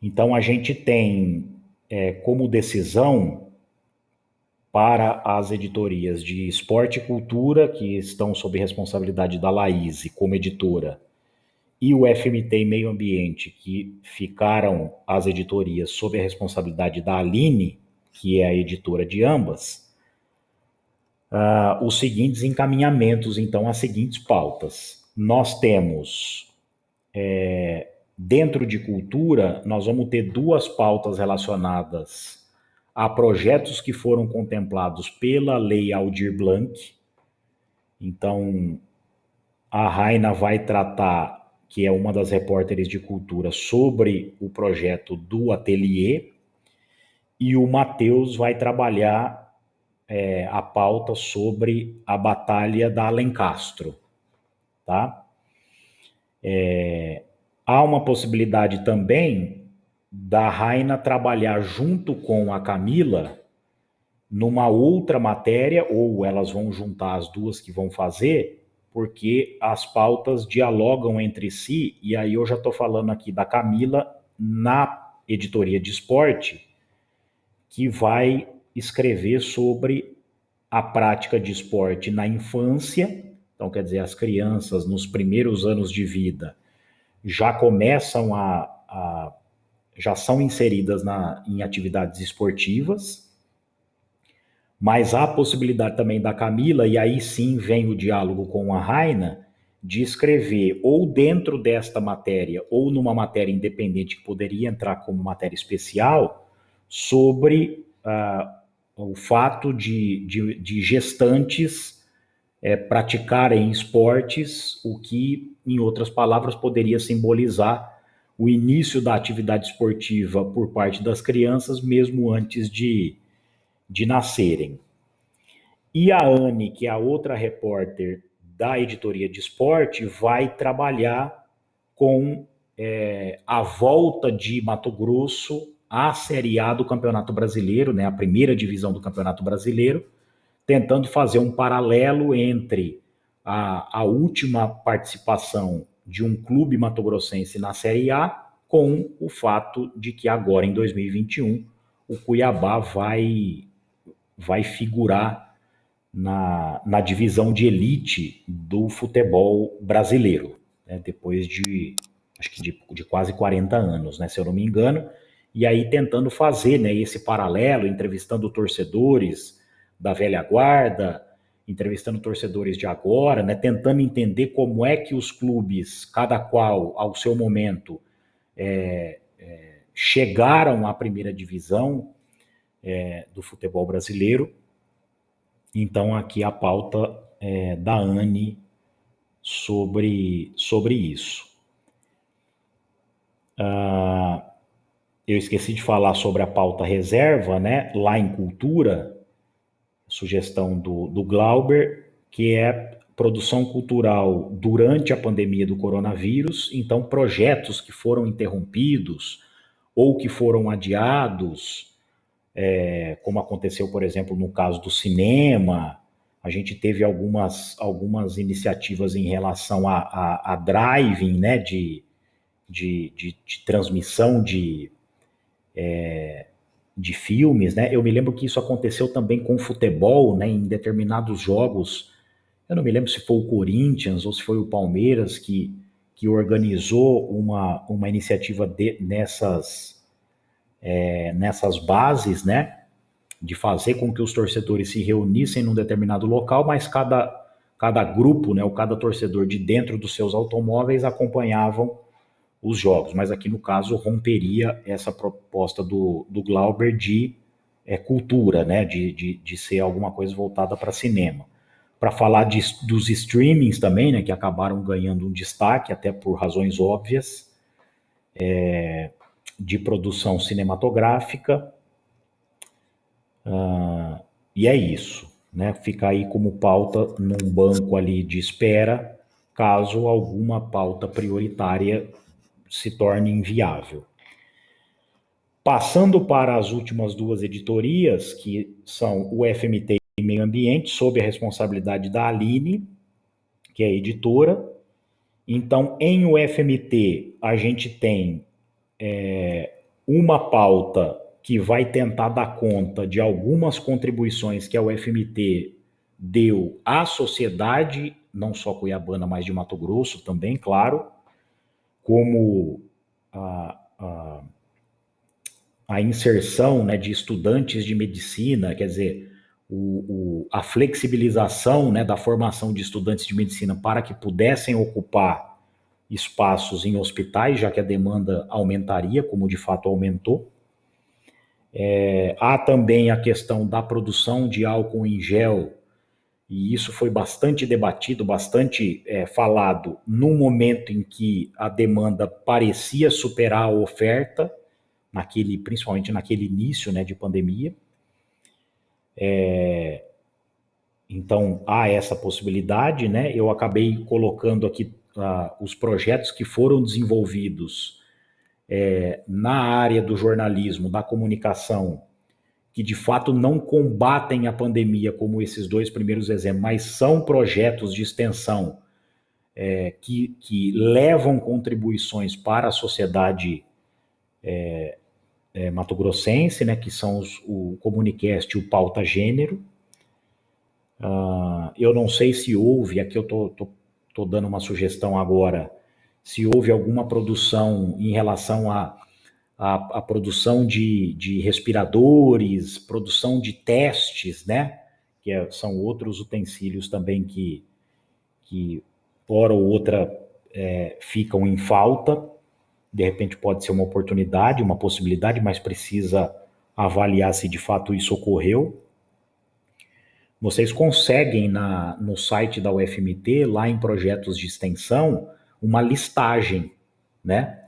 Então, a gente tem como decisão para as editorias de Esporte e Cultura, que estão sob responsabilidade da Laís como editora, e o FMT e Meio Ambiente, que ficaram as editorias sob a responsabilidade da Aline, que é a editora de ambas, os seguintes encaminhamentos, então, as seguintes pautas. Nós temos, dentro de cultura, nós vamos ter duas pautas relacionadas a projetos que foram contemplados pela Lei Aldir Blanc. Então, a Raina vai tratar, que é uma das repórteres de cultura, sobre o projeto do Ateliê, e o Matheus vai trabalhar a pauta sobre a Batalha da Alencastro, tá? Há uma possibilidade também da Raina trabalhar junto com a Camila numa outra matéria, ou elas vão juntar as duas que vão fazer, porque as pautas dialogam entre si, e aí eu já estou falando aqui da Camila na editoria de esporte, que vai escrever sobre a prática de esporte na infância. Então, quer dizer, as crianças nos primeiros anos de vida já começam já são inseridas em atividades esportivas, mas há a possibilidade também da Camila, e aí sim vem o diálogo com a Raina, de escrever ou dentro desta matéria ou numa matéria independente que poderia entrar como matéria especial sobre o fato de gestantes praticarem esportes, o que, em outras palavras, poderia simbolizar o início da atividade esportiva por parte das crianças, mesmo antes de nascerem. E a Anne, que é a outra repórter da editoria de esporte, vai trabalhar com a volta de Mato Grosso à Série A do Campeonato Brasileiro, né, a primeira divisão do Campeonato Brasileiro, tentando fazer um paralelo entre a última participação de um clube matogrossense na Série A com o fato de que agora, em 2021, o Cuiabá vai figurar na divisão de elite do futebol brasileiro, né, depois acho que de quase 40 anos, né, se eu não me engano, e aí tentando fazer, né, esse paralelo, entrevistando torcedores da velha guarda, entrevistando torcedores de agora, né, tentando entender como é que os clubes, cada qual ao seu momento, chegaram à primeira divisão do futebol brasileiro. Então, aqui a pauta da Anne sobre isso. Eu esqueci de falar sobre a pauta reserva, né? Lá em cultura, sugestão do Glauber, que é produção cultural durante a pandemia do coronavírus. Então, projetos que foram interrompidos ou que foram adiados, como aconteceu, por exemplo, no caso do cinema. A gente teve algumas iniciativas em relação a driving, né, de transmissão de filmes, né? Eu me lembro que isso aconteceu também com futebol, né, em determinados jogos. Eu não me lembro se foi o Corinthians ou se foi o Palmeiras que organizou uma iniciativa nessas bases, né? De fazer com que os torcedores se reunissem num determinado local, mas cada grupo, né, ou cada torcedor de dentro dos seus automóveis acompanhavam os jogos. Mas aqui no caso romperia essa proposta do Glauber de cultura, né, de ser alguma coisa voltada para cinema. Para falar dos streamings também, né, que acabaram ganhando um destaque, até por razões óbvias, de produção cinematográfica. E é isso, né? Fica aí como pauta num banco ali de espera, caso alguma pauta prioritária se torne inviável. Passando para as últimas duas editorias, que são o FMT e Meio Ambiente, sob a responsabilidade da Aline, que é a editora. Então, em o FMT, a gente tem uma pauta que vai tentar dar conta de algumas contribuições que a UFMT deu à sociedade, não só cuiabana, mas de Mato Grosso também, claro, como a inserção, né, de estudantes de medicina, quer dizer, a flexibilização, né, da formação de estudantes de medicina para que pudessem ocupar espaços em hospitais, já que a demanda aumentaria, como de fato aumentou. Há também a questão da produção de álcool em gel, e isso foi bastante debatido, bastante falado, no momento em que a demanda parecia superar a oferta, principalmente naquele início, né, de pandemia. Então, há essa possibilidade, né? Eu acabei colocando aqui os projetos que foram desenvolvidos na área do jornalismo, da comunicação, que de fato não combatem a pandemia como esses dois primeiros exemplos, mas são projetos de extensão que levam contribuições para a sociedade mato-grossense, né, que são o Comunicast e o Pauta Gênero. Eu não sei se houve, aqui eu tô dando uma sugestão agora, se houve alguma produção em relação à produção de respiradores, produção de testes, né? São outros utensílios também que hora ou outra ficam em falta. De repente pode ser uma oportunidade, uma possibilidade, mas precisa avaliar se de fato isso ocorreu. Vocês conseguem no site da UFMT, lá em projetos de extensão, uma listagem, né?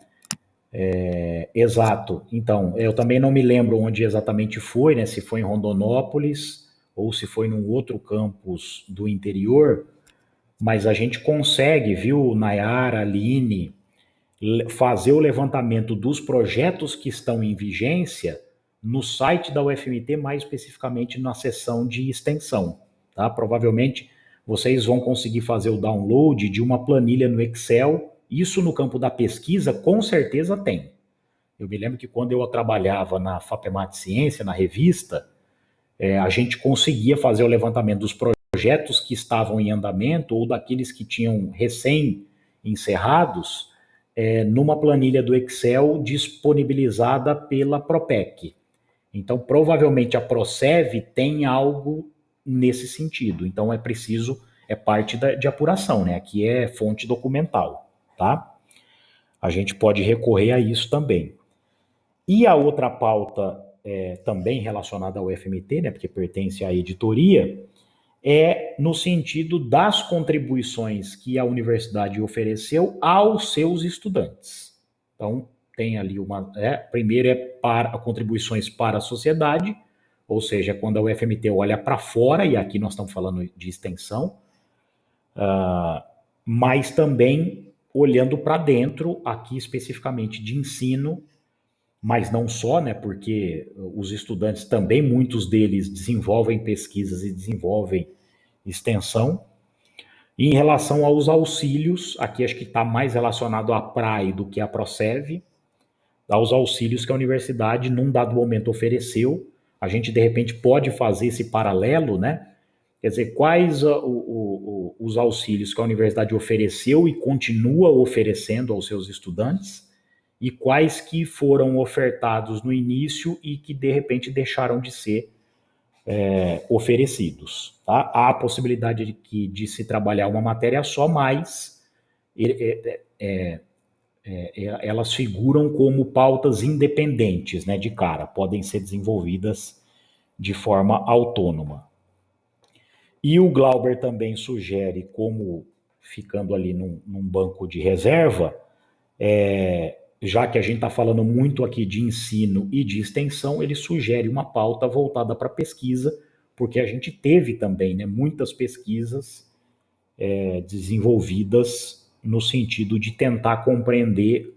Exato. Então, eu também não me lembro onde exatamente foi, né? Se foi em Rondonópolis ou se foi num outro campus do interior, mas a gente consegue, viu, Nayara, Aline, fazer o levantamento dos projetos que estão em vigência no site da UFMT, mais especificamente na seção de extensão. Tá? Provavelmente vocês vão conseguir fazer o download de uma planilha no Excel. Isso no campo da pesquisa, com certeza tem. Eu me lembro que quando eu trabalhava na FAPEMAT Ciência, na revista, a gente conseguia fazer o levantamento dos projetos que estavam em andamento ou daqueles que tinham recém-encerrados, numa planilha do Excel disponibilizada pela Propec. Então, provavelmente a Procev tem algo nesse sentido. Então, é parte de apuração, né? Aqui é fonte documental, tá? A gente pode recorrer a isso também. E a outra pauta, também relacionada ao FMT, né? Porque pertence à editoria, é no sentido das contribuições que a universidade ofereceu aos seus estudantes. Então, tem ali primeiro para contribuições para a sociedade, ou seja, quando a UFMT olha para fora, e aqui nós estamos falando de extensão, mas também olhando para dentro, aqui especificamente de ensino, mas não só, né, porque os estudantes também, muitos deles desenvolvem pesquisas e desenvolvem extensão. E em relação aos auxílios, aqui acho que está mais relacionado à PRAE do que à Procev, aos auxílios que a universidade, num dado momento, ofereceu. A gente, de repente, pode fazer esse paralelo, né? Quer dizer, quais os auxílios que a universidade ofereceu e continua oferecendo aos seus estudantes, e quais que foram ofertados no início e que, de repente, deixaram de ser oferecidos. Tá? Há a possibilidade de se trabalhar uma matéria só, mas elas figuram como pautas independentes, né, de cara, podem ser desenvolvidas de forma autônoma. E o Glauber também sugere, como ficando ali num banco de reserva, já que a gente está falando muito aqui de ensino e de extensão, ele sugere uma pauta voltada para pesquisa, porque a gente teve também, né, muitas pesquisas desenvolvidas no sentido de tentar compreender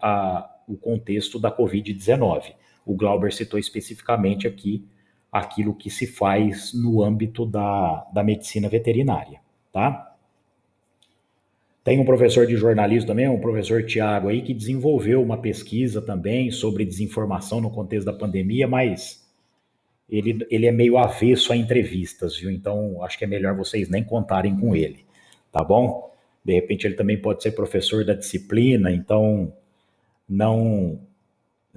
o contexto da Covid-19. O Glauber citou especificamente aqui aquilo que se faz no âmbito da medicina veterinária, tá? Tem um professor de jornalismo também, um professor Tiago aí, que desenvolveu uma pesquisa também sobre desinformação no contexto da pandemia, mas ele é meio avesso a entrevistas, viu? Então, acho que é melhor vocês nem contarem com ele, tá bom? De repente, ele também pode ser professor da disciplina, então não,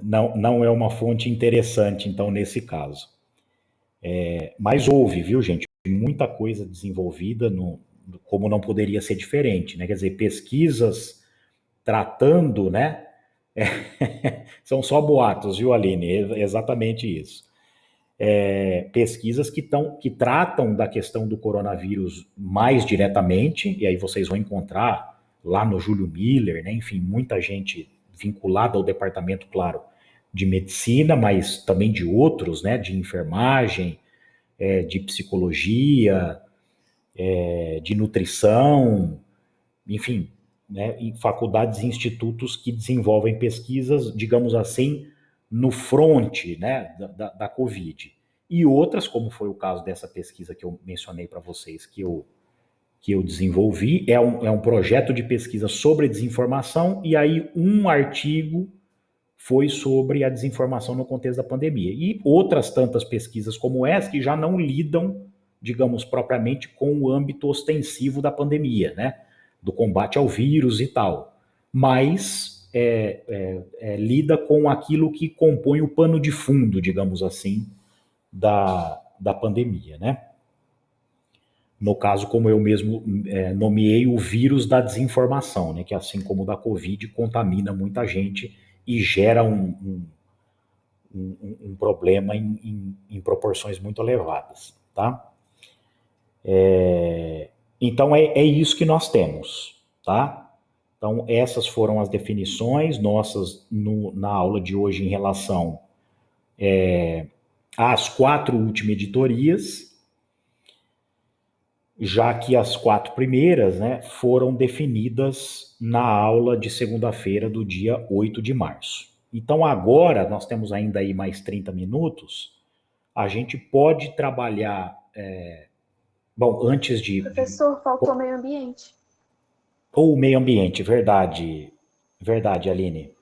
não é uma fonte interessante, então, nesse caso. Mas houve, viu, gente? Muita coisa desenvolvida, como não poderia ser diferente, né? Quer dizer, pesquisas tratando, né? São só boatos, viu, Aline? É exatamente isso. Pesquisas que tratam da questão do coronavírus mais diretamente, e aí vocês vão encontrar lá no Júlio Miller, né? Enfim, muita gente vinculada ao departamento, claro, de medicina, mas também de outros, né? De enfermagem, de psicologia, de nutrição, enfim, né, em faculdades e institutos que desenvolvem pesquisas, digamos assim, no fronte, né, da Covid. E outras, como foi o caso dessa pesquisa que eu mencionei para vocês, que eu desenvolvi, é um projeto de pesquisa sobre desinformação, e aí um artigo foi sobre a desinformação no contexto da pandemia. E outras tantas pesquisas como essa que já não lidam, digamos, propriamente com o âmbito ostensivo da pandemia, né? Do combate ao vírus e tal. Mas lida com aquilo que compõe o pano de fundo, digamos assim, da pandemia, né? No caso, como eu mesmo nomeei, o vírus da desinformação, né? Que assim como o da Covid, contamina muita gente e gera um problema em proporções muito elevadas, tá? Então, é isso que nós temos, tá? Então, essas foram as definições nossas na aula de hoje em relação às 4 últimas editorias, já que as 4 primeiras, né, foram definidas na aula de segunda-feira do dia 8 de março. Então, agora, nós temos ainda aí mais 30 minutos, a gente pode trabalhar. Bom, antes Professor, faltou meio ambiente. ou meio ambiente, verdade, verdade, Aline.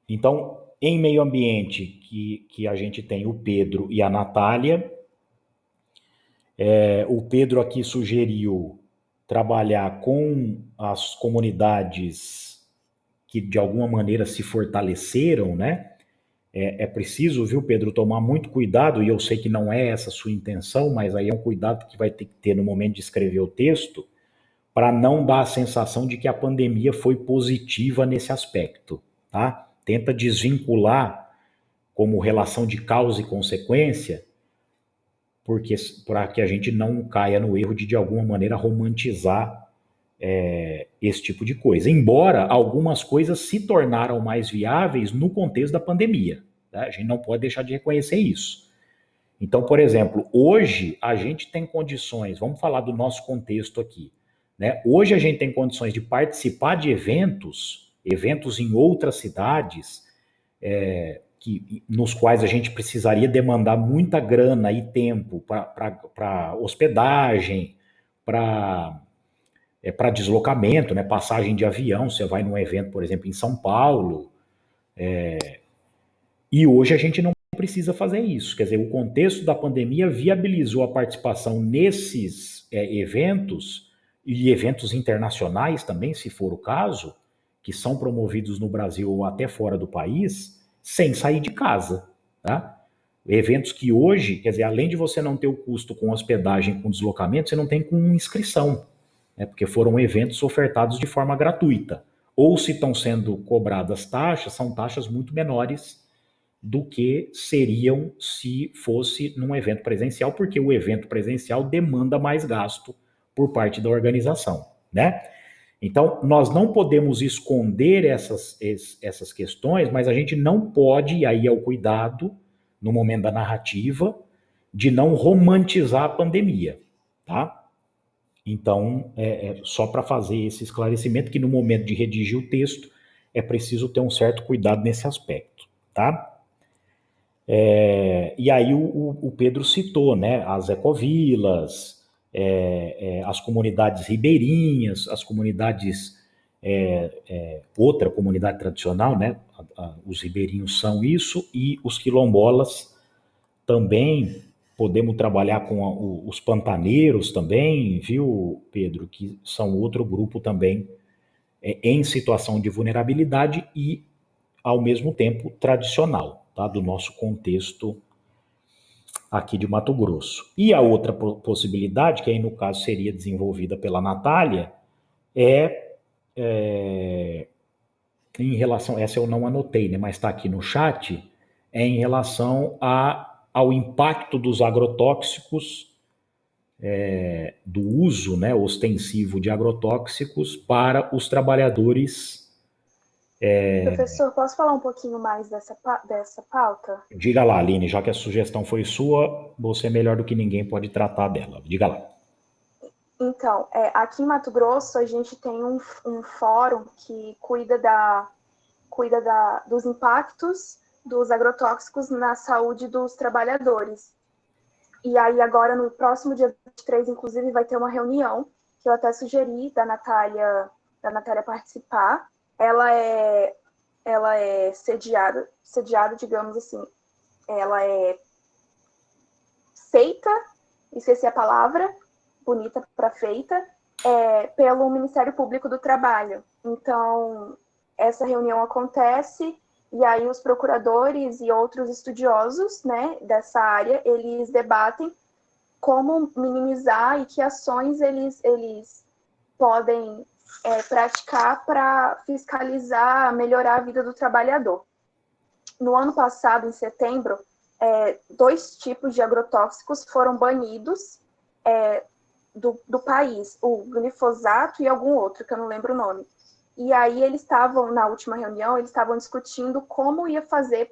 Então, em meio ambiente, que a gente tem o Pedro e a Natália, o Pedro aqui sugeriu trabalhar com as comunidades que de alguma maneira se fortaleceram, né? É preciso, viu, Pedro, tomar muito cuidado, e eu sei que não é essa a sua intenção, mas aí é um cuidado que vai ter que ter no momento de escrever o texto, para não dar a sensação de que a pandemia foi positiva nesse aspecto, tá? Tenta desvincular como relação de causa e consequência, porque para que a gente não caia no erro de alguma maneira romantizar esse tipo de coisa. Embora algumas coisas se tornaram mais viáveis no contexto da pandemia, tá? A gente não pode deixar de reconhecer isso. Então, por exemplo, hoje a gente tem condições, vamos falar do nosso contexto aqui, né? Hoje a gente tem condições de participar de eventos em outras cidades, nos quais a gente precisaria demandar muita grana e tempo para hospedagem, para deslocamento, né? Passagem de avião, você vai num evento, por exemplo, em São Paulo, e hoje a gente não precisa fazer isso. Quer dizer, o contexto da pandemia viabilizou a participação nesses eventos e eventos internacionais também, se for o caso, que são promovidos no Brasil ou até fora do país, sem sair de casa, tá? Eventos que hoje, quer dizer, além de você não ter o custo com hospedagem, com deslocamento, você não tem com inscrição, né? Porque foram eventos ofertados de forma gratuita. Ou se estão sendo cobradas taxas, são taxas muito menores do que seriam se fosse num evento presencial, porque o evento presencial demanda mais gasto por parte da organização, né? Então, nós não podemos esconder essas questões, mas a gente não pode, e aí é o cuidado, no momento da narrativa, de não romantizar a pandemia, tá? Então, só para fazer esse esclarecimento, que no momento de redigir o texto, é preciso ter um certo cuidado nesse aspecto, tá? E aí o Pedro citou, né, as ecovilas, as comunidades ribeirinhas, as comunidades, outra comunidade tradicional, né? Os ribeirinhos são isso, e os quilombolas também. Podemos trabalhar com os pantaneiros também, viu, Pedro, que são outro grupo também em situação de vulnerabilidade e, ao mesmo tempo, tradicional, tá? Do nosso contexto aqui de Mato Grosso. E a outra possibilidade, que aí no caso seria desenvolvida pela Natália, é em relação, essa eu não anotei, né, mas está aqui no chat, é em relação ao impacto dos agrotóxicos, do uso, né, ostensivo de agrotóxicos para os trabalhadores. Professor, posso falar um pouquinho mais dessa pauta? Diga lá, Aline, já que a sugestão foi sua, você é melhor do que ninguém pode tratar dela. Diga lá. Então, aqui em Mato Grosso, a gente tem um fórum que dos impactos dos agrotóxicos na saúde dos trabalhadores. E aí, agora, no próximo dia 23, inclusive, vai ter uma reunião, que eu até sugeri da Natália participar. Ela é sediada, digamos assim, ela é feita, esqueci a palavra, bonita para feita, pelo Ministério Público do Trabalho. Então, essa reunião acontece e aí os procuradores e outros estudiosos, né, dessa área, eles debatem como minimizar e que ações eles podem praticar para fiscalizar, melhorar a vida do trabalhador. No ano passado, em setembro, 2 tipos de agrotóxicos foram banidos do país, o glifosato e algum outro, que eu não lembro o nome. E aí eles estavam, na última reunião, eles estavam discutindo como ia fazer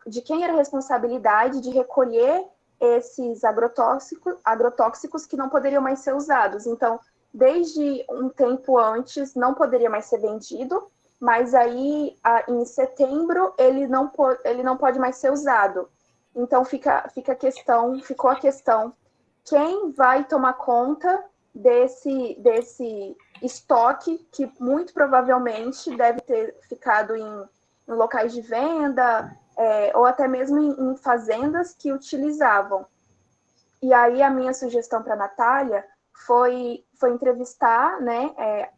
de quem era a responsabilidade de recolher esses agrotóxicos que não poderiam mais ser usados. Então, desde um tempo antes, não poderia mais ser vendido, mas aí, em setembro, ele não pode mais ser usado. Então, ficou a questão, quem vai tomar conta desse estoque que muito provavelmente deve ter ficado em locais de venda, ou até mesmo em fazendas que utilizavam. E aí a minha sugestão para a Natália foi entrevistar, né,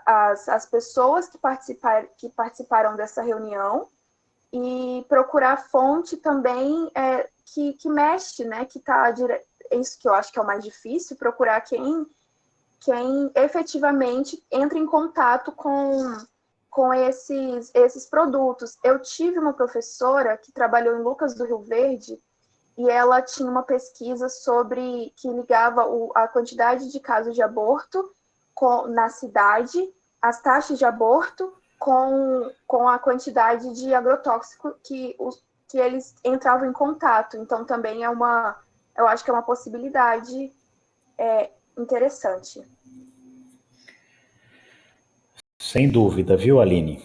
as pessoas que participaram dessa reunião e procurar fonte também que mexe, né, que está isso que eu acho que é o mais difícil, procurar quem efetivamente entra em contato com esses produtos. Eu tive uma professora que trabalhou em Lucas do Rio Verde e ela tinha uma pesquisa que ligava a quantidade de casos de aborto na cidade, as taxas de aborto com a quantidade de agrotóxico que eles entravam em contato. Então, também eu acho que é uma possibilidade interessante. Sem dúvida, viu, Aline?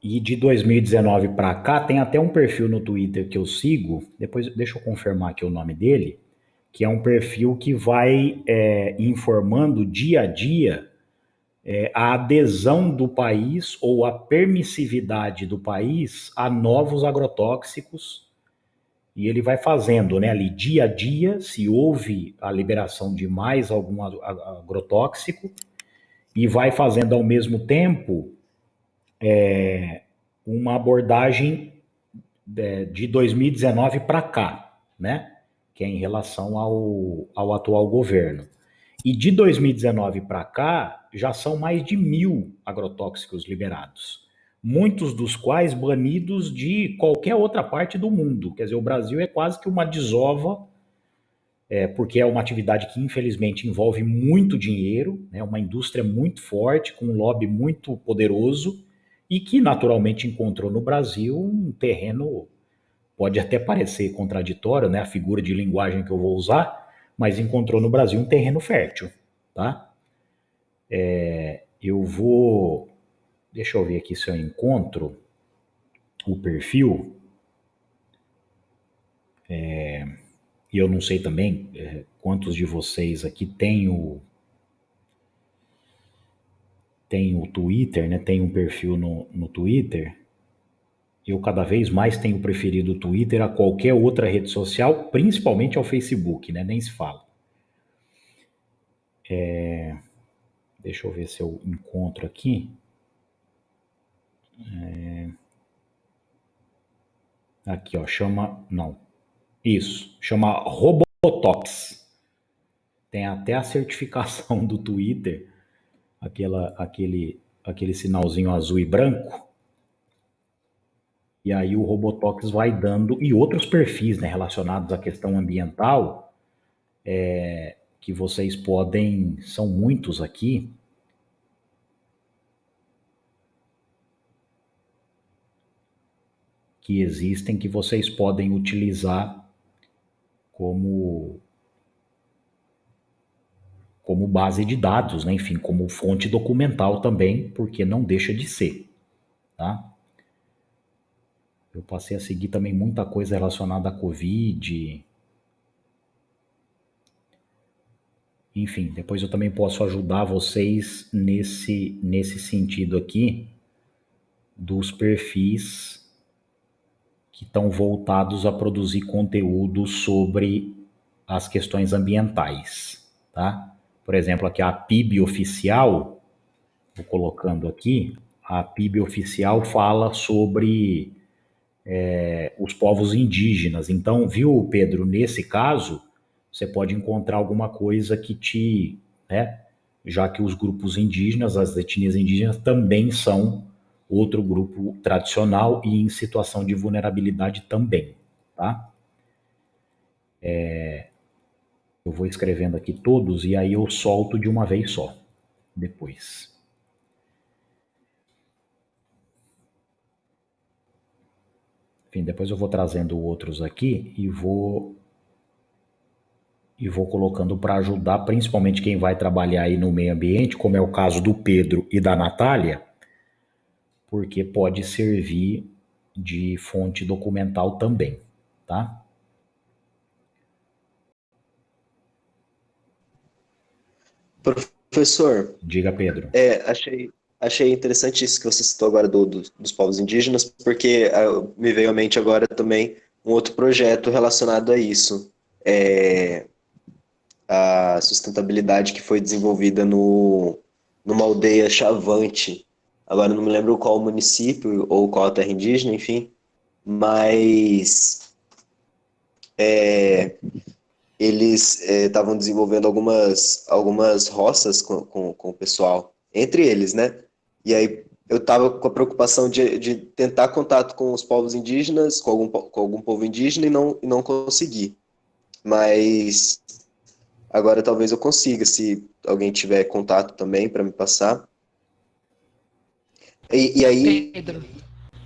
E de 2019 para cá, tem até um perfil no Twitter que eu sigo, depois deixa eu confirmar aqui o nome dele, que é um perfil que vai informando dia a dia a adesão do país ou a permissividade do país a novos agrotóxicos, e ele vai fazendo, né, ali dia a dia, se houve a liberação de mais algum agrotóxico, e vai fazendo ao mesmo tempo uma abordagem de 2019 para cá, né? Que é em relação ao atual governo. E de 2019 para cá, já são mais de 1.000 agrotóxicos liberados. Muitos dos quais banidos de qualquer outra parte do mundo. Quer dizer, o Brasil é quase que uma desova, porque é uma atividade que infelizmente envolve muito dinheiro, né, uma indústria muito forte, com um lobby muito poderoso, e que naturalmente encontrou no Brasil um terreno, pode até parecer contraditório, né, a figura de linguagem que eu vou usar, mas encontrou no Brasil um terreno fértil, tá? Eu vou, deixa eu ver aqui se eu encontro o perfil. e eu não sei também quantos de vocês aqui têm o Twitter, né? Tem um perfil no Twitter. Eu cada vez mais tenho preferido o Twitter a qualquer outra rede social, principalmente ao Facebook, né? Nem se fala. Deixa eu ver se eu encontro aqui. Aqui, ó, chama... Não. Isso, chama Robotox. Tem até a certificação do Twitter, aquele sinalzinho azul e branco. E aí o Robotox vai dando... E outros perfis, né, relacionados à questão ambiental, que vocês podem... São muitos aqui. Que existem, que vocês podem utilizar como base de dados, né? Enfim, como fonte documental também, porque não deixa de ser, tá? Eu passei a seguir também muita coisa relacionada à Covid. Enfim, depois eu também posso ajudar vocês nesse sentido aqui dos perfis que estão voltados a produzir conteúdo sobre as questões ambientais, tá? Por exemplo, aqui a PIB oficial, vou colocando aqui, a PIB oficial fala sobre os povos indígenas. Então, viu, Pedro, nesse caso, você pode encontrar alguma coisa que te, né, já que os grupos indígenas, as etnias indígenas também são outro grupo tradicional e em situação de vulnerabilidade também, tá? Eu vou escrevendo aqui todos e aí eu solto de uma vez só, depois. Enfim, depois eu vou trazendo outros aqui e vou colocando para ajudar, principalmente quem vai trabalhar aí no meio ambiente, como é o caso do Pedro e da Natália, porque pode servir de fonte documental também, tá? Professor, Diga, Pedro. achei interessante isso que você citou agora dos povos indígenas, porque me veio à mente agora também um outro projeto relacionado a isso. A sustentabilidade que foi desenvolvida numa aldeia Chavante. Agora não me lembro qual município ou qual terra indígena, enfim, mas eles estavam desenvolvendo algumas roças com o pessoal, entre eles, né? E aí eu estava com a preocupação de tentar contato com os povos indígenas, com algum povo indígena e não consegui. Mas agora talvez eu consiga, se alguém tiver contato também para me passar. E aí Pedro,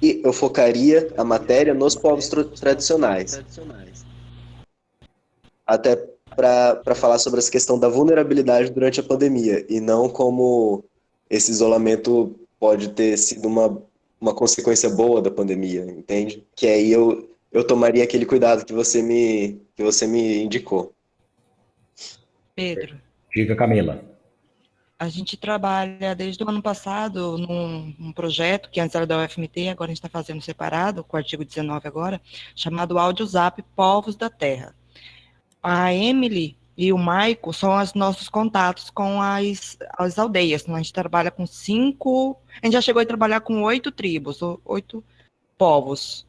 eu focaria a matéria nos povos tradicionais. Até para falar sobre essa questão da vulnerabilidade durante a pandemia, e não como esse isolamento pode ter sido uma consequência boa da pandemia, entende? Que aí eu tomaria aquele cuidado que você me indicou. Pedro, Diga, Camila. a gente trabalha desde o ano passado num projeto que antes era da UFMT, agora a gente está fazendo separado, com o artigo 19 agora, chamado AudioZap Povos da Terra. A Emily e o Maico são os nossos contatos com as aldeias. A gente trabalha com 5, a gente já chegou a trabalhar com 8 tribos, 8 povos.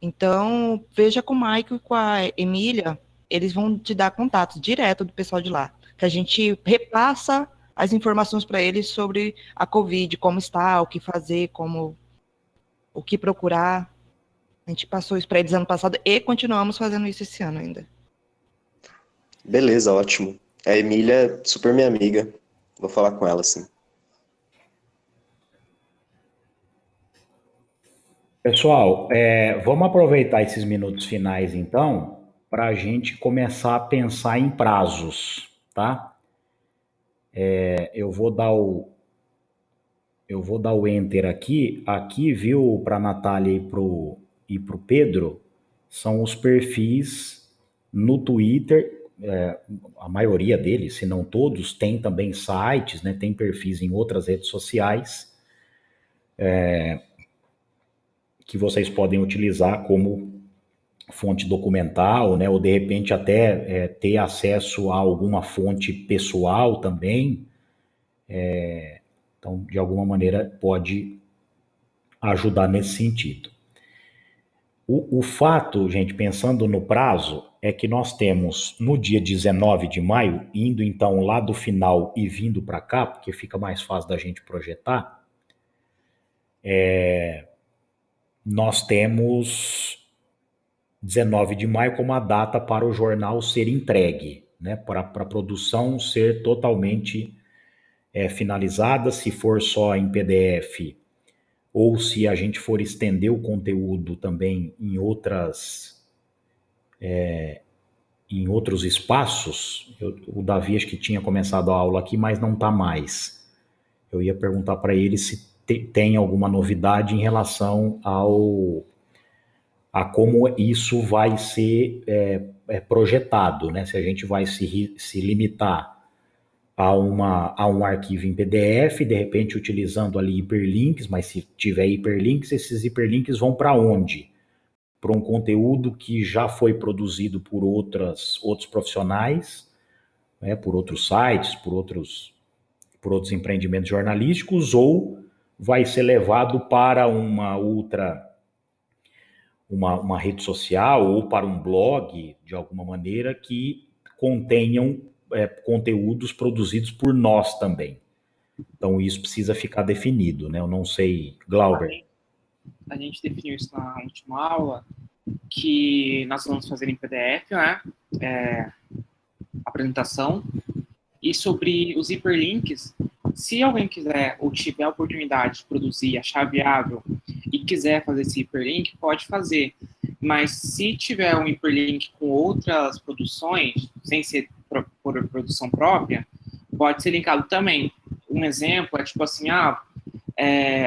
Então, veja com o Maico e com a Emília, eles vão te dar contatos direto do pessoal de lá, que a gente repassa as informações para eles sobre a Covid, como está, o que fazer, o que procurar. A gente passou isso para eles ano passado e continuamos fazendo isso esse ano ainda. Beleza, ótimo. A Emília é super minha amiga. Vou falar com ela, sim. Pessoal, vamos aproveitar esses minutos finais, então, para a gente começar a pensar em prazos, tá? Eu vou dar o enter aqui. Aqui, viu, para a Natália e para o Pedro, são os perfis No Twitter, a maioria deles, se não todos, tem também sites, né, tem perfis em outras redes sociais que vocês podem utilizar como fonte documental, né, ou de repente até ter acesso a alguma fonte pessoal também. Então, de alguma maneira, pode ajudar nesse sentido. O fato, gente, pensando no prazo, é que nós temos no dia 19 de maio, indo então lá do final e vindo para cá, porque fica mais fácil da gente projetar, nós temos 19 de maio como a data para o jornal ser entregue, né, para a produção ser totalmente finalizada, se for só em PDF, ou se a gente for estender o conteúdo também em outros espaços. O Davi acho que tinha começado a aula aqui, mas não está mais. Eu ia perguntar para ele se tem alguma novidade em relação a como isso vai ser projetado, né? Se a gente vai se limitar a um arquivo em PDF, de repente utilizando ali hiperlinks, mas se tiver hiperlinks, esses hiperlinks vão para onde? Para um conteúdo que já foi produzido por outros profissionais, né, por outros sites, por outros empreendimentos jornalísticos, ou vai ser levado para uma rede social ou para um blog, de alguma maneira, que contenham conteúdos produzidos por nós também. Então, isso precisa ficar definido, né? Eu não sei, Glauber. A gente definiu isso na última aula, que nós vamos fazer em PDF, né? Apresentação. E sobre os hiperlinks, se alguém quiser ou tiver a oportunidade de produzir, achar viável e quiser fazer esse hiperlink, pode fazer. Mas se tiver um hiperlink com outras produções, sem ser por produção própria, pode ser linkado também. Um exemplo é tipo assim,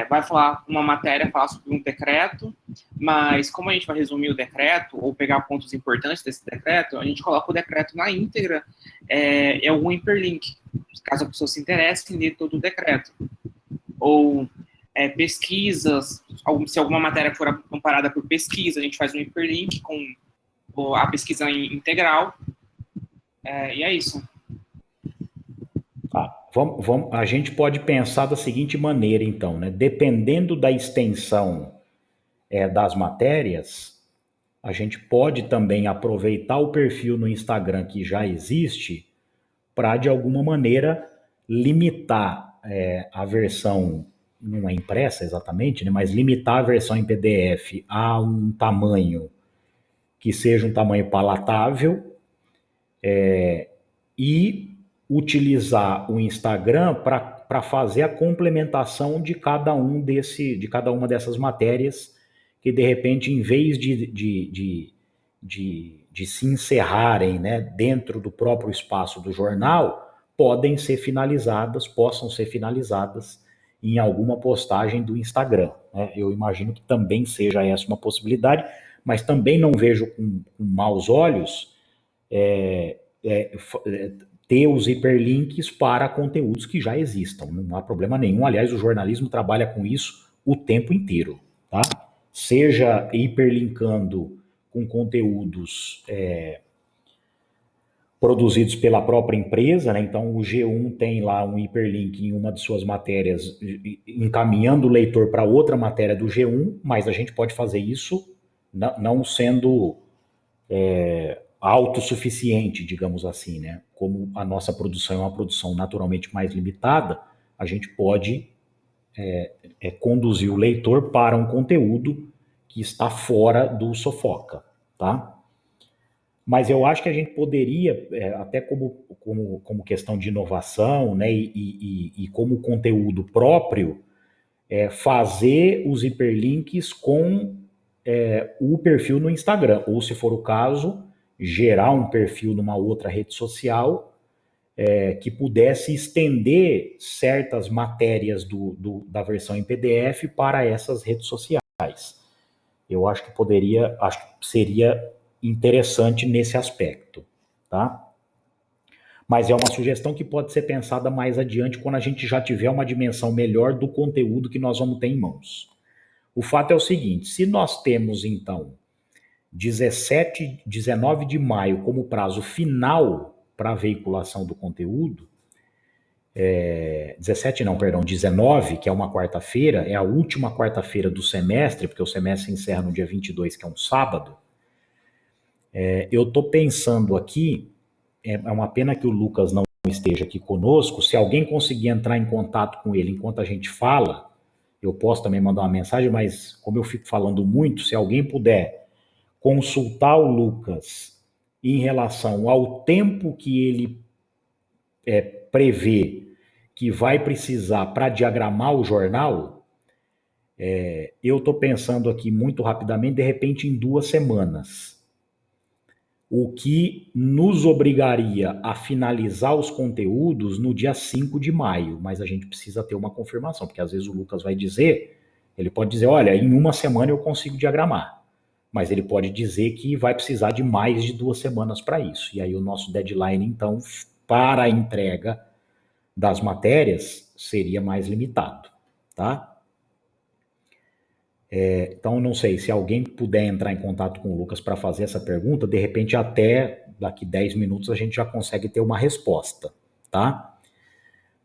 vai falar uma matéria, falar sobre um decreto, mas como a gente vai resumir o decreto, ou pegar pontos importantes desse decreto, a gente coloca o decreto na íntegra em algum hiperlink, caso a pessoa se interesse em ler todo o decreto. Ou pesquisas, se alguma matéria for comparada por pesquisa, a gente faz um hiperlink com a pesquisa integral, e é isso. A gente pode pensar da seguinte maneira, então, né? Dependendo da extensão das matérias, a gente pode também aproveitar o perfil no Instagram que já existe para, de alguma maneira, limitar a versão, não é impressa exatamente, né? Mas limitar a versão em PDF a um tamanho que seja um tamanho palatável e utilizar o Instagram para fazer a complementação de cada uma dessas matérias que, de repente, em vez de se encerrarem, né, dentro do próprio espaço do jornal, possam ser finalizadas em alguma postagem do Instagram, né? Eu imagino que também seja essa uma possibilidade, mas também não vejo com maus olhos ter os hiperlinks para conteúdos que já existam. Não há problema nenhum. Aliás, o jornalismo trabalha com isso o tempo inteiro, tá? Seja hiperlinkando com conteúdos produzidos pela própria empresa, né? Então o G1 tem lá um hiperlink em uma de suas matérias, encaminhando o leitor para outra matéria do G1, mas a gente pode fazer isso não sendo autossuficiente, digamos assim, né? Como a nossa produção é uma produção naturalmente mais limitada, a gente pode conduzir o leitor para um conteúdo que está fora do Sofoca, tá? Mas eu acho que a gente poderia, até como questão de inovação, né, e como conteúdo próprio, fazer os hiperlinks com o perfil no Instagram, ou se for o caso, gerar um perfil numa outra rede social que pudesse estender certas matérias da versão em PDF para essas redes sociais. Eu acho que seria interessante nesse aspecto, tá? Mas é uma sugestão que pode ser pensada mais adiante quando a gente já tiver uma dimensão melhor do conteúdo que nós vamos ter em mãos. O fato é o seguinte, se nós temos, então, 19 de maio como prazo final para a veiculação do conteúdo, 19, que é uma quarta-feira, é a última quarta-feira do semestre, porque o semestre encerra no dia 22, que é um sábado, eu estou pensando aqui, é uma pena que o Lucas não esteja aqui conosco, se alguém conseguir entrar em contato com ele enquanto a gente fala, eu posso também mandar uma mensagem, mas como eu fico falando muito, se alguém puder consultar o Lucas em relação ao tempo que ele prevê que vai precisar para diagramar o jornal, eu estou pensando aqui muito rapidamente, de repente em 2 semanas. O que nos obrigaria a finalizar os conteúdos no dia 5 de maio, mas a gente precisa ter uma confirmação, porque às vezes o Lucas vai dizer, ele pode dizer, olha, em 1 semana eu consigo diagramar, mas ele pode dizer que vai precisar de mais de 2 semanas para isso, e aí o nosso deadline, então, para a entrega das matérias, seria mais limitado, tá? Então, não sei, se alguém puder entrar em contato com o Lucas para fazer essa pergunta, de repente até daqui 10 minutos a gente já consegue ter uma resposta, tá?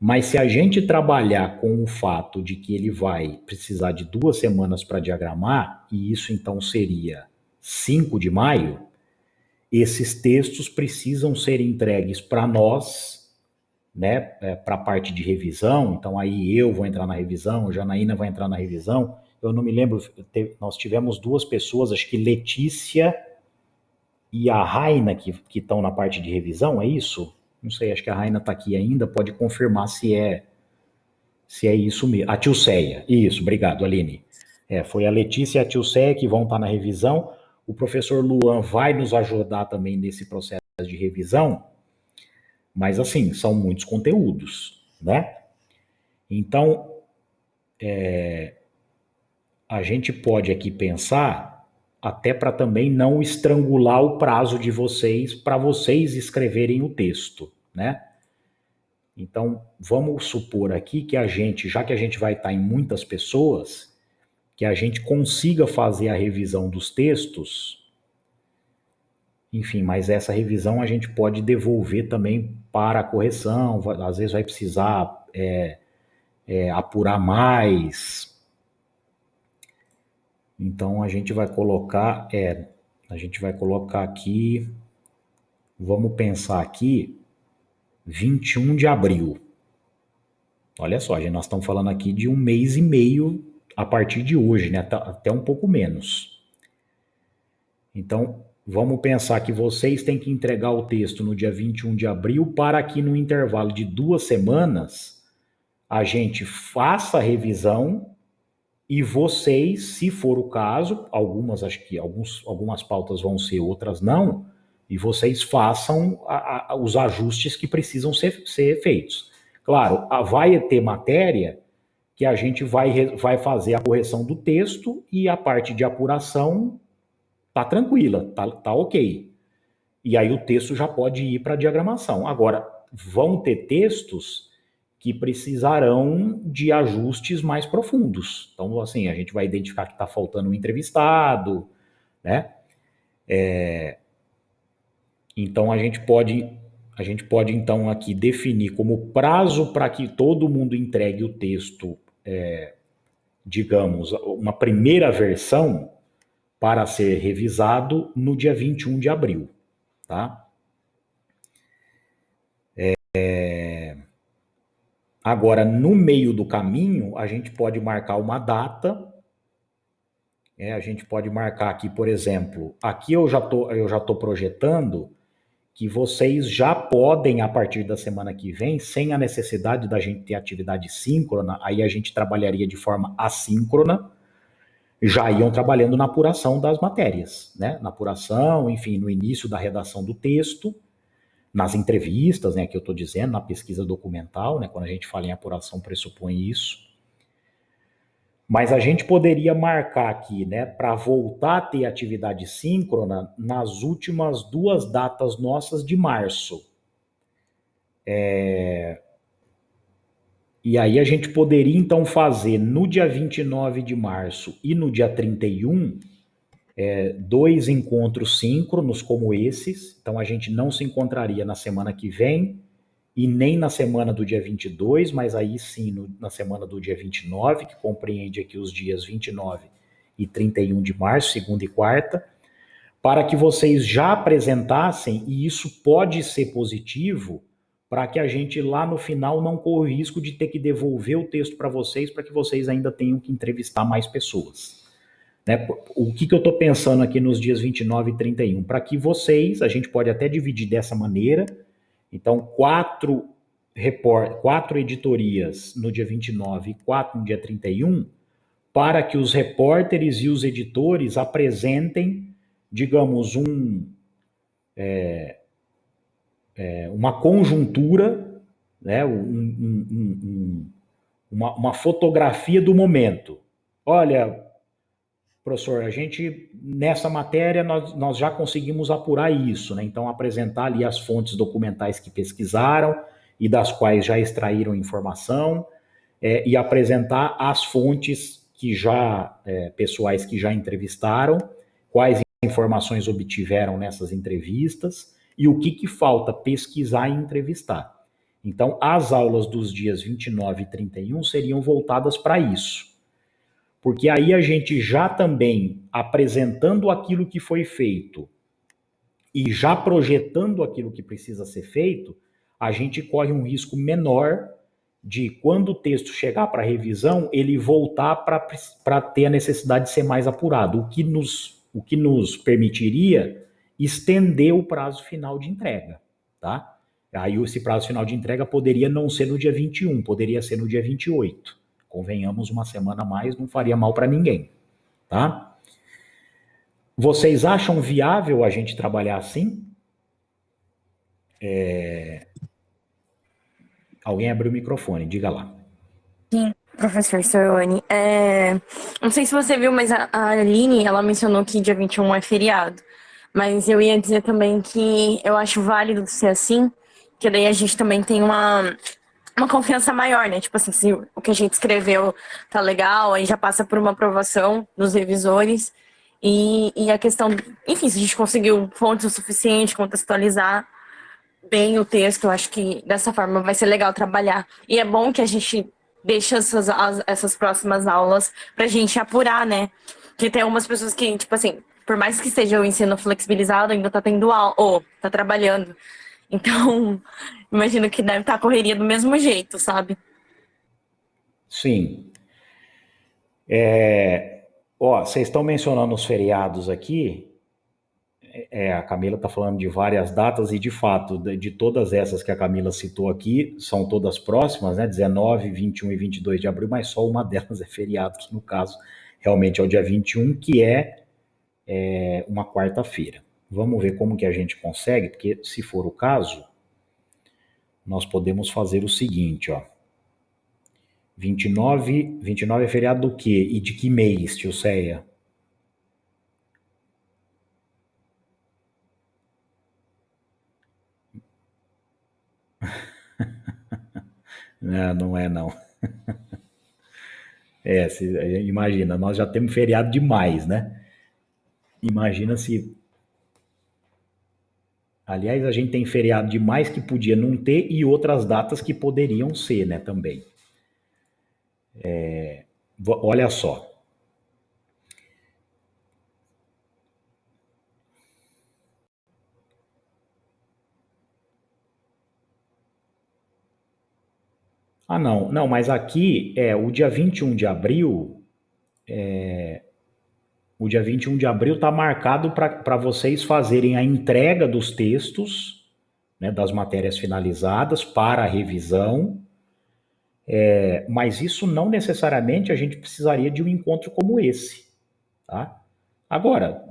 Mas se a gente trabalhar com o fato de que ele vai precisar de 2 semanas para diagramar, e isso então seria 5 de maio, esses textos precisam ser entregues para nós, né, para a parte de revisão, então aí eu vou entrar na revisão, a Janaína vai entrar na revisão, eu não me lembro, nós tivemos 2 pessoas, acho que Letícia e a Raina, que estão na parte de revisão, é isso? Não sei, acho que a Raina está aqui ainda, pode confirmar se é isso mesmo. A Tilceia, isso, obrigado, Aline. Foi a Letícia e a Tilceia que vão estar na revisão, o professor Luan vai nos ajudar também nesse processo de revisão, mas assim, são muitos conteúdos, né? Então, a gente pode aqui pensar, até para também não estrangular o prazo de vocês, para vocês escreverem o texto, né? Então, vamos supor aqui que a gente, já que a gente vai estar em muitas pessoas, que a gente consiga fazer a revisão dos textos, enfim, mas essa revisão a gente pode devolver também para a correção, às vezes vai precisar apurar mais. Então a gente vai colocar aqui, vamos pensar aqui, 21 de abril. Olha só, nós estamos falando aqui de 1 mês e meio a partir de hoje, né? Até um pouco menos. Então, vamos pensar que vocês têm que entregar o texto no dia 21 de abril para que no intervalo de 2 semanas a gente faça a revisão e vocês, se for o caso, acho que algumas pautas vão ser, outras não, e vocês façam os ajustes que precisam ser feitos. Claro, vai ter matéria que a gente vai fazer a correção do texto e a parte de apuração tá tranquila, tá ok. E aí o texto já pode ir para a diagramação. Agora, vão ter textos que precisarão de ajustes mais profundos. Então, assim, a gente vai identificar que está faltando um entrevistado, né? Então, a gente pode, então, aqui definir como prazo para que todo mundo entregue o texto, digamos, uma primeira versão para ser revisado no dia 21 de abril, tá? Agora, no meio do caminho, a gente pode marcar uma data, a gente pode marcar aqui, por exemplo, aqui eu já tô projetando que vocês já podem, a partir da semana que vem, sem a necessidade da gente ter atividade síncrona, aí a gente trabalharia de forma assíncrona, já iam trabalhando na apuração das matérias, né? Na apuração, enfim, no início da redação do texto, nas entrevistas, né, que eu estou dizendo, na pesquisa documental, né, quando a gente fala em apuração, pressupõe isso. Mas a gente poderia marcar aqui, né, para voltar a ter atividade síncrona nas últimas 2 datas nossas de março. E aí a gente poderia, então, fazer no dia 29 de março e no dia 31, 2 encontros síncronos como esses. Então, a gente não se encontraria na semana que vem e nem na semana do dia 22, mas aí sim na semana do dia 29, que compreende aqui os dias 29 e 31 de março, segunda e quarta, para que vocês já apresentassem, e isso pode ser positivo, para que a gente lá no final não corra o risco de ter que devolver o texto para vocês, para que vocês ainda tenham que entrevistar mais pessoas. Né? O que eu estou pensando aqui nos dias 29 e 31? Para que vocês, a gente pode até dividir dessa maneira, então 4 editorias no dia 29 e 4 no dia 31, para que os repórteres e os editores apresentem, digamos, uma conjuntura, né, uma fotografia do momento. Olha, professor, a gente, nessa matéria, nós já conseguimos apurar isso, né? Então, apresentar ali as fontes documentais que pesquisaram e das quais já extraíram informação, e apresentar as fontes que pessoais que já entrevistaram, quais informações obtiveram nessas entrevistas e o que falta pesquisar e entrevistar. Então, as aulas dos dias 29 e 31 seriam voltadas para isso. Porque aí a gente já também apresentando aquilo que foi feito e já projetando aquilo que precisa ser feito, a gente corre um risco menor de, quando o texto chegar para revisão, ele voltar para ter a necessidade de ser mais apurado, o que nos permitiria estender o prazo final de entrega, tá? Aí esse prazo final de entrega poderia não ser no dia 21, poderia ser no dia 28. Convenhamos, uma semana a mais não faria mal para ninguém, tá? Vocês acham viável a gente trabalhar assim? Alguém abriu o microfone, diga lá. Sim, professor Soroni. Não sei se você viu, mas a Aline, ela mencionou que dia 21 é feriado. Mas eu ia dizer também que eu acho válido ser assim, que daí a gente também tem uma confiança maior, né? Tipo assim, se o que a gente escreveu tá legal, aí já passa por uma aprovação dos revisores. E a questão, enfim, se a gente conseguiu fontes o suficiente, contextualizar bem o texto, eu acho que dessa forma vai ser legal trabalhar. E é bom que a gente deixe essas próximas aulas pra gente apurar, né? Que tem umas pessoas que, tipo assim, por mais que esteja o ensino flexibilizado, ainda tá tendo aula, ou tá trabalhando. Então, imagino que deve estar a correria do mesmo jeito, sabe? Sim. Vocês estão mencionando os feriados aqui. A Camila está falando de várias datas e, de fato, de todas essas que a Camila citou aqui, são todas próximas, né? 19, 21 e 22 de abril, mas só uma delas é feriado, que no caso realmente é o dia 21, que é uma quarta-feira. Vamos ver como que a gente consegue, porque se for o caso, nós podemos fazer o seguinte, ó. 29 é feriado do quê? E de que mês, tio Ceia? Não é não. Imagina, nós já temos feriado demais, né? Imagina se... Aliás, a gente tem feriado demais que podia não ter e outras datas que poderiam ser, né, também. Olha só. Não, mas aqui o dia 21 de abril, o dia 21 de abril está marcado para vocês fazerem a entrega dos textos, né, das matérias finalizadas para a revisão, mas isso não necessariamente a gente precisaria de um encontro como esse, tá? Agora,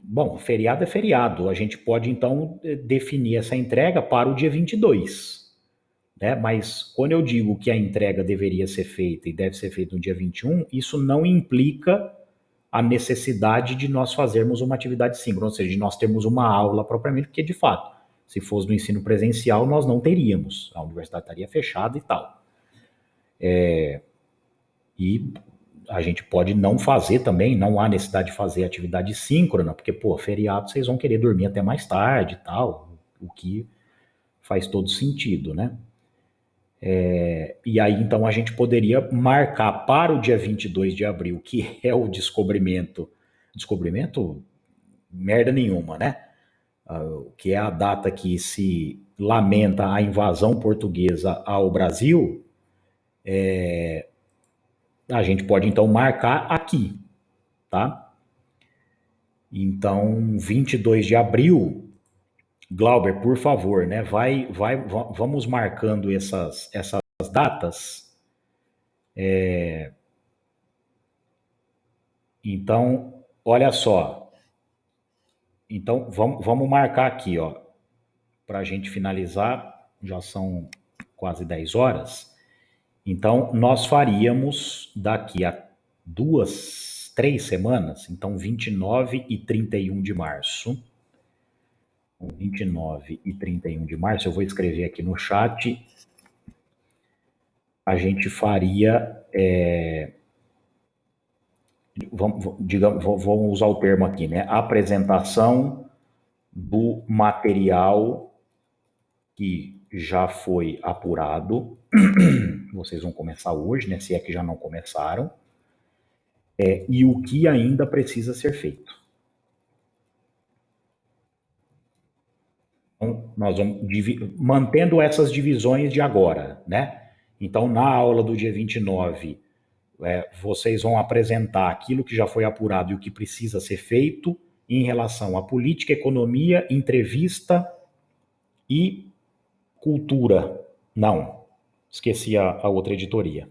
bom, feriado é feriado, a gente pode então definir essa entrega para o dia 22, né? Mas quando eu digo que a entrega deveria ser feita e deve ser feita no dia 21, isso não implica a necessidade de nós fazermos uma atividade síncrona, ou seja, de nós termos uma aula propriamente, porque de fato, se fosse no ensino presencial, nós não teríamos, a universidade estaria fechada e tal. E a gente pode não fazer também, não há necessidade de fazer atividade síncrona, porque, pô, feriado vocês vão querer dormir até mais tarde e tal, o que faz todo sentido, né? E aí, então, a gente poderia marcar para o dia 22 de abril, que é o descobrimento, merda nenhuma, né? Que é a data que se lamenta a invasão portuguesa ao Brasil, a gente pode, então, marcar aqui, tá? Então, 22 de abril, Glauber, por favor, né? Vamos marcando essas datas. Então, olha só. Então, vamos marcar aqui, ó, para a gente finalizar. Já são quase 10 horas. Então, nós faríamos daqui a 3 semanas, então 29 e 31 de março. 29 e 31 de março, eu vou escrever aqui no chat, a gente faria, vamos usar o termo aqui, né? Apresentação do material que já foi apurado, vocês vão começar hoje, né? Se é que já não começaram, e o que ainda precisa ser feito. Então, nós vamos mantendo essas divisões de agora, né? Então, na aula do dia 29, vocês vão apresentar aquilo que já foi apurado e o que precisa ser feito em relação à política, economia, entrevista e cultura. Não, esqueci a outra editoria.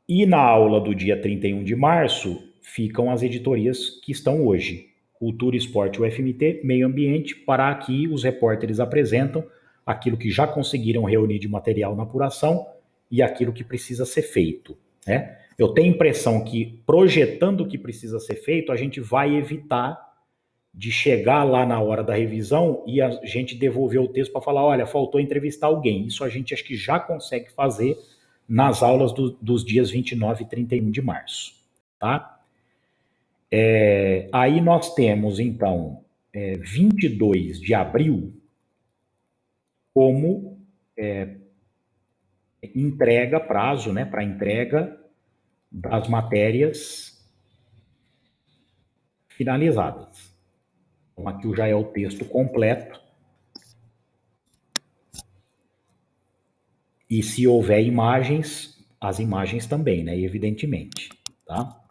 E na aula do dia 31 de março, ficam as editorias que estão hoje. Cultura, Esporte, UFMT, Meio Ambiente, para aqui os repórteres apresentam aquilo que já conseguiram reunir de material na apuração e aquilo que precisa ser feito, né? Eu tenho a impressão que, projetando o que precisa ser feito, a gente vai evitar de chegar lá na hora da revisão e a gente devolver o texto para falar, olha, faltou entrevistar alguém. Isso a gente acho que já consegue fazer nas aulas dos dias 29 e 31 de março, tá? Aí nós temos, então, 22 de abril como entrega, prazo, né, para entrega das matérias finalizadas. Então, aqui já é o texto completo. E se houver imagens, as imagens também, né, evidentemente, tá?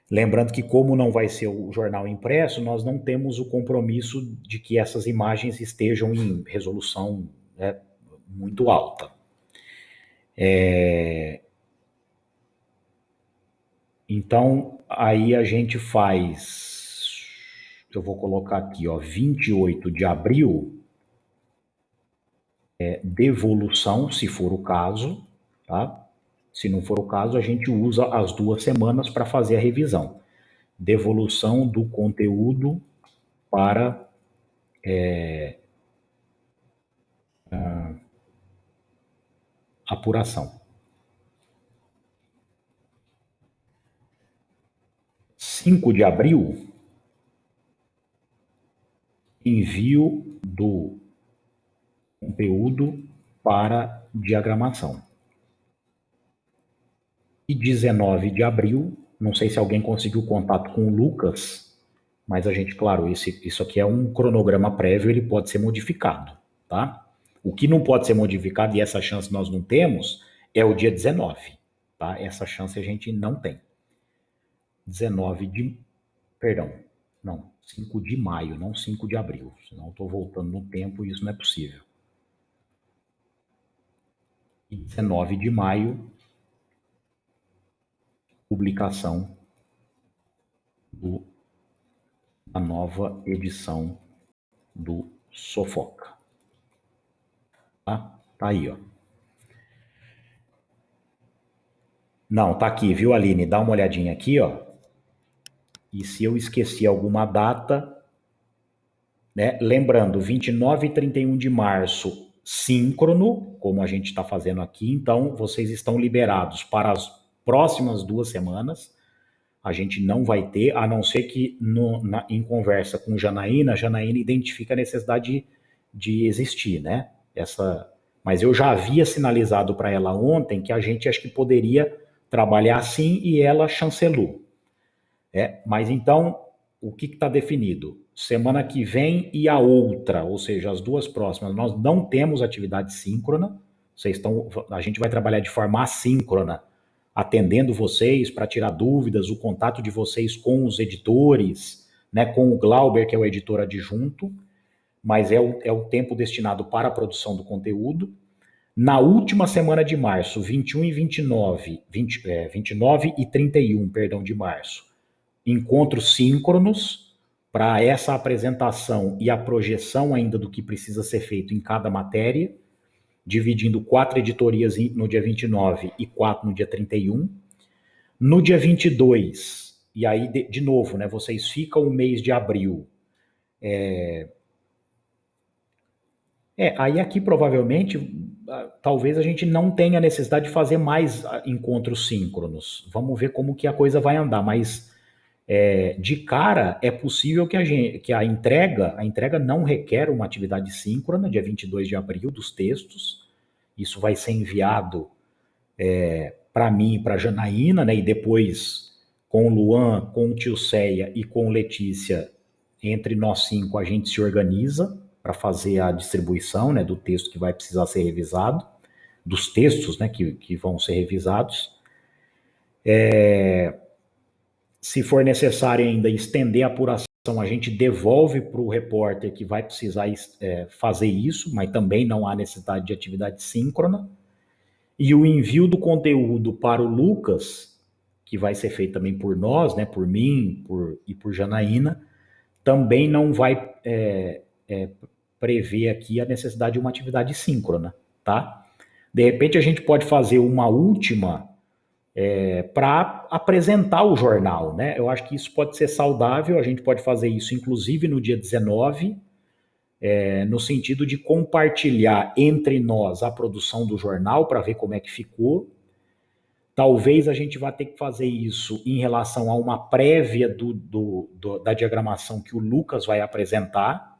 Lembrando que, como não vai ser o jornal impresso, nós não temos o compromisso de que essas imagens estejam em resolução, né, muito alta. Então, aí a gente faz, eu vou colocar aqui, ó, 28 de abril, devolução, se for o caso, tá? Se não for o caso, a gente usa as 2 semanas para fazer a revisão. Devolução do conteúdo para apuração. 5 de abril, envio do conteúdo para diagramação. E 19 de abril, não sei se alguém conseguiu contato com o Lucas, mas a gente, claro, isso aqui é um cronograma prévio, ele pode ser modificado, tá? O que não pode ser modificado, e essa chance nós não temos, é o dia 19, tá? Essa chance a gente não tem. 5 de maio, não 5 de abril, senão eu estou voltando no tempo e isso não é possível. E 19 de maio, publicação da nova edição do Sofoca. Tá? Tá aí, ó. Não, tá aqui, viu, Aline? Dá uma olhadinha aqui, ó. E se eu esqueci alguma data, né? Lembrando, 29 e 31 de março, síncrono, como a gente está fazendo aqui, então vocês estão liberados para as próximas 2 semanas. A gente não vai ter, a não ser que em conversa com Janaína, Janaína identifica a necessidade de existir, né? Mas eu já havia sinalizado para ela ontem que a gente acho que poderia trabalhar assim e ela chancelou. Mas então, o que está definido? Semana que vem e a outra, ou seja, as 2 próximas, nós não temos atividade síncrona, a gente vai trabalhar de forma assíncrona, atendendo vocês para tirar dúvidas, o contato de vocês com os editores, né, com o Glauber, que é o editor adjunto, mas é o tempo destinado para a produção do conteúdo. Na última semana de março, 21 e 29, 29 e 31, perdão, de março, encontros síncronos para essa apresentação e a projeção ainda do que precisa ser feito em cada matéria, dividindo 4 editorias no dia 29 e 4 no dia 31. No dia 22, e aí, de novo, né, vocês ficam o mês de abril. Aí aqui provavelmente, talvez a gente não tenha necessidade de fazer mais encontros síncronos. Vamos ver como que a coisa vai andar, mas de cara é possível que a entrega não requer uma atividade síncrona, dia 22 de abril, dos textos. Isso vai ser enviado para mim e para a Janaína, né, e depois com o Luan, com o Tio Ceia e com Letícia, entre nós 5, a gente se organiza para fazer a distribuição, né, do texto que vai precisar ser revisado, dos textos, né, que vão ser revisados. Se for necessário ainda estender a apuração, a gente devolve para o repórter que vai precisar fazer isso, mas também não há necessidade de atividade síncrona. E o envio do conteúdo para o Lucas, que vai ser feito também por nós, né, por mim e por Janaína, também não vai prever aqui a necessidade de uma atividade síncrona, tá? De repente a gente pode fazer uma última para apresentar o jornal, né? Eu acho que isso pode ser saudável, a gente pode fazer isso inclusive no dia 19, no sentido de compartilhar entre nós a produção do jornal para ver como é que ficou. Talvez a gente vá ter que fazer isso em relação a uma prévia da diagramação que o Lucas vai apresentar,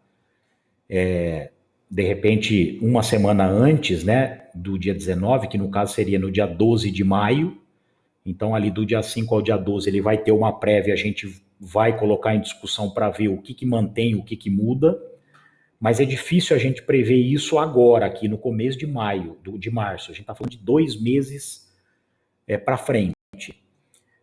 de repente 1 semana antes, né, do dia 19, que no caso seria no dia 12 de maio. Então, ali do dia 5 ao dia 12, ele vai ter uma prévia, a gente vai colocar em discussão para ver o que mantém, o que muda, mas é difícil a gente prever isso agora, aqui no começo de março. A gente está falando de 2 meses para frente.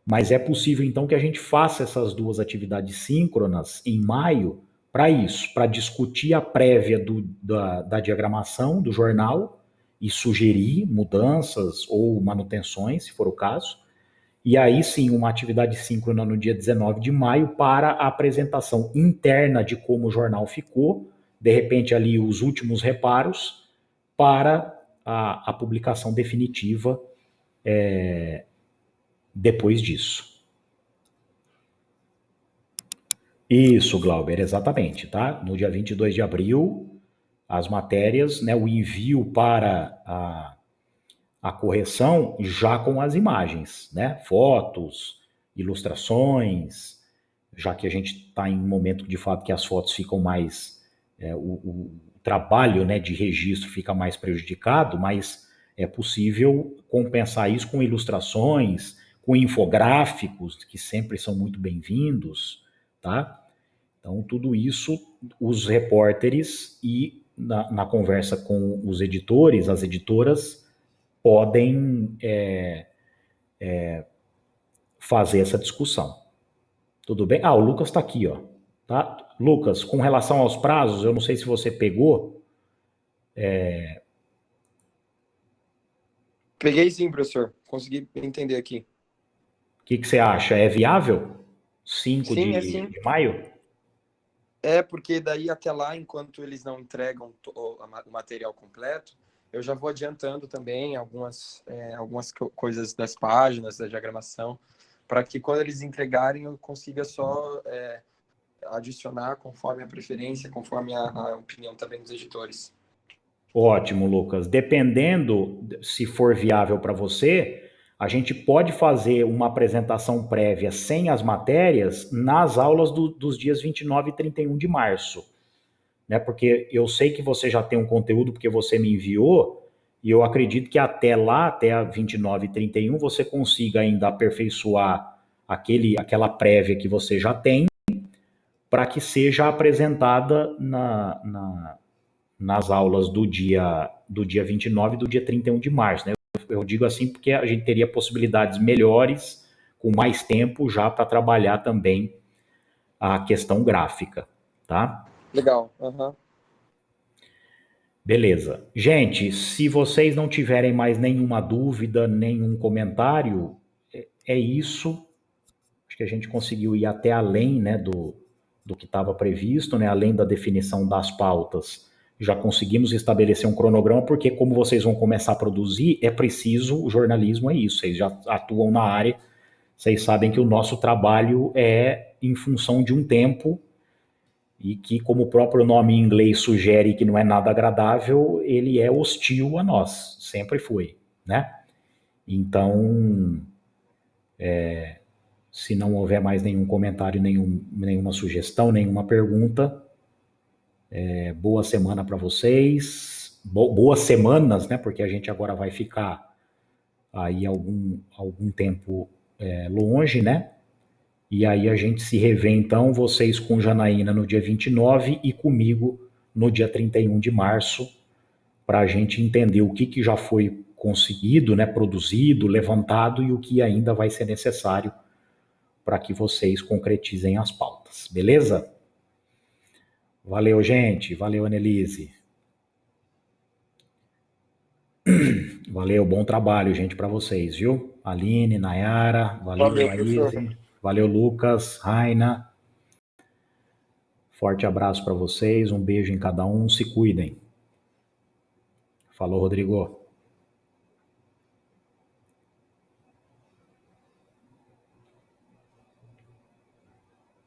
Mas é possível, então, que a gente faça essas 2 atividades síncronas em maio para isso, para discutir a prévia da diagramação do jornal e sugerir mudanças ou manutenções, se for o caso. E aí sim, uma atividade síncrona no dia 19 de maio para a apresentação interna de como o jornal ficou, de repente ali os últimos reparos, para a publicação definitiva depois disso. Isso, Glauber, exatamente, tá? No dia 22 de abril, as matérias, né, o envio para a correção já com as imagens, né? Fotos, ilustrações, já que a gente está em um momento de fato que as fotos ficam mais, o trabalho, né, de registro fica mais prejudicado, mas é possível compensar isso com ilustrações, com infográficos, que sempre são muito bem-vindos, tá? Então, tudo isso, os repórteres e na conversa com os editores, as editoras, podem fazer essa discussão. Tudo bem? O Lucas está aqui, ó. Tá? Lucas, com relação aos prazos, eu não sei se você pegou. Peguei sim, professor. Consegui entender aqui. O que você acha? É viável? 5 Sim, de maio? Porque daí até lá, enquanto eles não entregam o material completo, eu já vou adiantando também algumas coisas das páginas, da diagramação, para que quando eles entregarem eu consiga só adicionar conforme a preferência, conforme a opinião também dos editores. Ótimo, Lucas. Dependendo se for viável para você, a gente pode fazer uma apresentação prévia sem as matérias nas aulas dos dias 29 e 31 de março. Né? Porque eu sei que você já tem um conteúdo porque você me enviou, e eu acredito que até lá, até a 29 e 31, você consiga ainda aperfeiçoar aquela prévia que você já tem, para que seja apresentada nas aulas do dia 29 e do dia 31 de março. Né? Eu digo assim porque a gente teria possibilidades melhores, com mais tempo, já para trabalhar também a questão gráfica. Tá? Legal. Uhum. Beleza. Gente, se vocês não tiverem mais nenhuma dúvida, nenhum comentário, é isso. Acho que a gente conseguiu ir até além, né, do que estava previsto, né, além da definição das pautas. Já conseguimos estabelecer um cronograma, porque como vocês vão começar a produzir, é preciso, o jornalismo é isso, vocês já atuam na área, vocês sabem que o nosso trabalho é em função de um tempo, e que, como o próprio nome em inglês sugere que não é nada agradável, ele é hostil a nós, sempre foi, né? Então, se não houver mais nenhum comentário, nenhuma sugestão, nenhuma pergunta, boa semana para vocês, boas semanas, né? Porque a gente agora vai ficar aí algum tempo longe, né? E aí a gente se revê, então, vocês com Janaína no dia 29 e comigo no dia 31 de março, para a gente entender o que já foi conseguido, né, produzido, levantado, e o que ainda vai ser necessário para que vocês concretizem as pautas. Beleza? Valeu, gente. Valeu, Annelise. Valeu, bom trabalho, gente, para vocês, viu? Aline, Nayara, valeu, Aíse. Valeu, Lucas, Raina. Forte abraço para vocês, um beijo em cada um, se cuidem. Falou, Rodrigo.